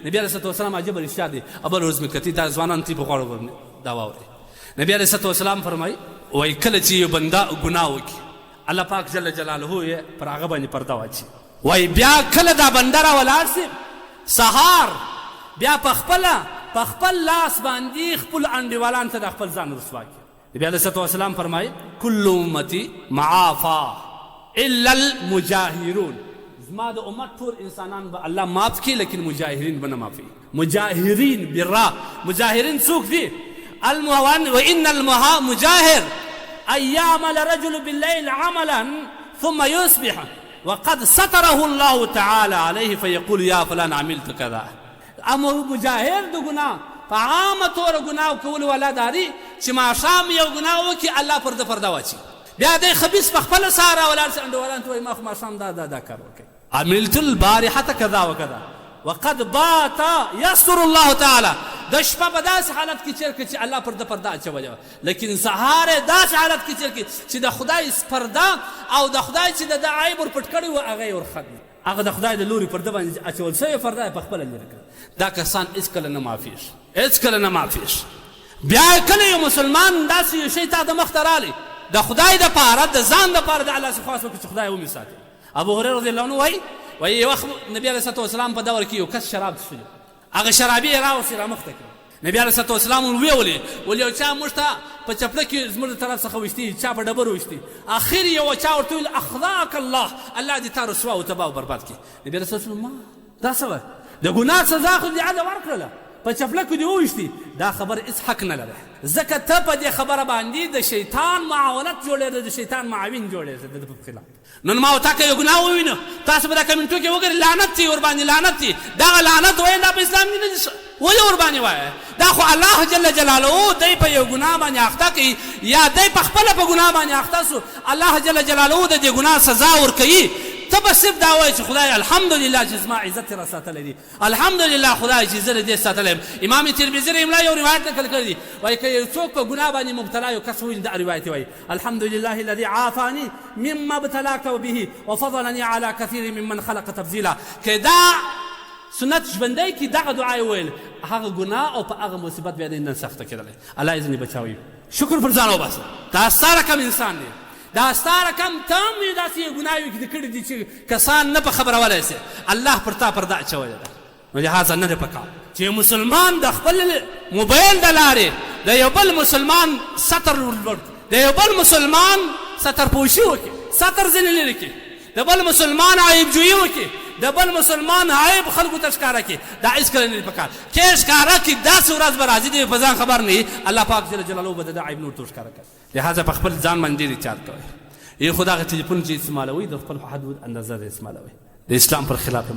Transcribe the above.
نبی علیه الصلاه والسلام عجیب رښتیا دی بل ورځ مې کتي دا ځوانان تی په غوړو دا واوري نبی علیه الصلاه والسلام فرمایي وایي کله چې یو بنده ګناه وکړي الله پاک جل جلاله یې پر هغه باندې پرده واچي وایي بیا کله دا بنده را ولاړ سي سهار بیا په خپل لاس باندې خپل انډیوالان ته د خپل ځان رسوا کړي نبی علیه الصلاه والسلام فرمایي کل امتي معافا الا المجاهرون زما د امت ټول انسانان به الله معاف کړي لیکن مجاهرین به نه معافوي مجاهرین بالراء مجاهرین څوک دي وان المجاهر ان يعمل رجل بالليل عملا ثم يصبح وقد ستره الله تعالى عليه فيقول يا فلان عملت كذا اما مجاهر د ګناه په عامه طور ګناه کول ولا داري چې ماښام یو ګناه وکړي الله پرده واچي بیا دی خبیث په خپله سهار ولاړ شي انډیوالان ته وایي ما خو ماښام دا کار وکړي عملت البارحة كذا وكذا وقد بات يستر الله تعالى د شپه په داسې حالت کې چیر کړي چې الله پرده اچولې وه لیکن سهار یې داسې حالت کې چیر کړي چې د خدای پرده او د خدای چې د عیب ور پټ کړی و هغه یې ورختم هغه د خدای د لوري پرده باندې اچول شوې پرده یې په خپله لرې کړه دا کسان هېڅکله نه معافېږي هېڅکله نه معافېږي بیا کله یو مسلمان داسې یو شی تا د مخ ته رالی د خدای دپاره د ځان دپاره د الله څخه خواست وکړي چې خدای ومې ساتي ابو هريره رضی الله عنه وایي یو وخت نبی علیه الصلاه والسلام په دور کې یو کس شراب څښلي هغه شرابي یې راوستې رامخته کړه نبی علیه الصلاه والسلام ویې یو چا موږ ته په چپله کې زموږ د طرف څخه ویشتي چا په ډبرو ویشتي اخر یو چا ورته ویل اخلاق الله دې تا رسوا او تباه او برباد کړي نبی علیه الصلاه والسلام ما دا څه وه د ګناه سزا خو دې عدل ورکړله په چپله کې دې وویشتي دا خبر هېڅ حق نه لري ځکه ته په دې خبره باندې د شیطان معاونت جوړېده د شیطان معاون جوړېده د په خلاف نن ما تا که یو ګناه ووینو تاسو به دا کمنټو کې وګورئ لعنت دی ورباندې لعنت دی دغه لعنت وایي دا په اسلام کې نه دي ولې ورباندې وایه دا خو الله جل جلاله دی په یو ګناه باندې اخته کوي یا دی په خپله په ګناه باندې اخته سو الله جل جلاله د دې ګناه سزا ورکوي ته به صرف دا وایې چې خدای الحمدلله چې زما عزت یې را ساتلی دی الحمدلله خدای چې زه د دې ساتلی یم امام ترمذي رحمه الله یو روایت نقل کړی دی وایي که یو څوک په ګناه باندې مبتلا یو کس ویل دا روایت وایي الحمدلله الذي عافاني مما ابتلاك به وفضلني على كثير ممن خلق تفضيلا که دا سنت ژوندی کې دغه دعا یې ویل هغه ګناه او په هغه مصیبت بیا د نن سخته کېدلی الله یې ځینې بچاوي شکر پر ځان وباسه دا ستا رقم انسان دی دا ستا رقم ته هم وي داسې یې ګناوې کړي دي چې کسان نه په خبرولی سي الله پر تا پرده اچولی ده نو لهذا نه دی پکار چې مسلمان د خپل موبایل د لارې د یو بل مسلمان ستر د یو بل مسلمان ستر پوشي وکړي ستر ځینې لرې کړي د بل مسلمان عیب جویي وکړي د بل مسلمان عیب خلکو ته ښکاره کړي دا هېڅکله نه دي پکار کې ښکاره کړي داسې ورځ به راځي دی په ځان خبر نه وي الله پاک جل جلاله به د عیب نور ته ښکاره کوي لهذا په خپل ځان باندې ډېر احتیاط کوئ یو خو دغه ټلیفون چې استعمالوئ د خپل حدود اندازه د استعمالوئ د اسلام پر خلاف